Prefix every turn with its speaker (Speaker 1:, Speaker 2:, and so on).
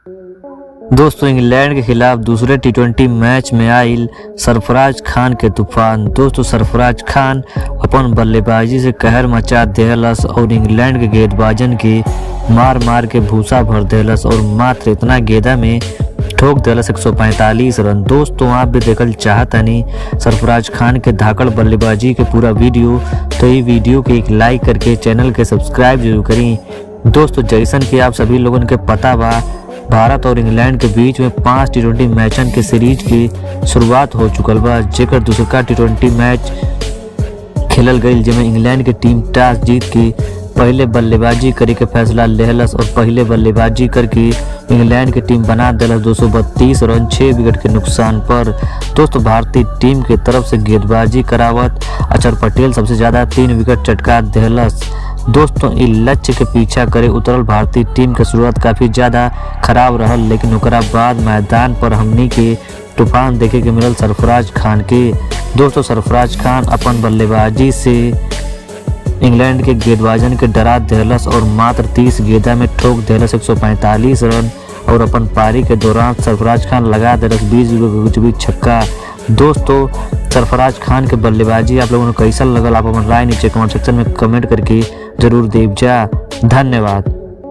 Speaker 1: दोस्तों इंग्लैंड के खिलाफ दूसरे टी20 मैच में आयल सरफराज खान के तूफान। दोस्तों सरफराज खान अपन बल्लेबाजी से कहर मचा देहलस और इंग्लैंड के गेंदबाजन के मार मार के भूसा भर देहलस और मात्र इतना गेंदा में ठोक देहलस 145 रन। दोस्तों आप भी देखल चाहतनी सरफराज खान के धाकड़ बल्लेबाजी के पूरा वीडियो, तो ये वीडियो के एक लाइक करके चैनल के सब्सक्राइब जरूर करी। दोस्तों जैसन कि आप सभी लोगन के पता बा, भारत और इंग्लैंड के बीच में 5 टी20 मैचन के सीरीज की शुरुआत हो चुकल बा, जेकर दूसरा टी20 मैच खेलल गईल, जेमें इंग्लैंड की टीम टॉस जीत के पहले बल्लेबाजी करे के फैसला लेहलस और पहले बल्लेबाजी करके इंग्लैंड की टीम बना देलस 232 रन 6 विकेट के नुकसान पर। दोस्तों भारतीय टीम के तरफ से गेंदबाजी करावत अक्षर पटेल सबसे ज्यादा 3 विकेट चटका देहलस। दोस्तों इस लक्ष्य के पीछा करे उतरल भारतीय टीम के शुरुआत काफी ज्यादा खराब रहल, लेकिन ओकरा बाद मैदान पर हमनी के तूफान देखे के मिलल सरफराज खान के। दोस्तों सरफराज खान अपन बल्लेबाजी से इंग्लैंड के गेंदबाजन के डरा देहलस और मात्र 30 गेंदा में ठोक देहलस 145 रन और अपन पारी के दौरान सरफराज खान लगा देहलस 20 विकेट के बीच छक्का। दोस्तों सरफराज खान के बल्लेबाजी आप लोगों को कैसा लगल, आप अपन राय नीचे कमेंट सेक्शन में कमेंट करके जरूर देव जा। धन्यवाद।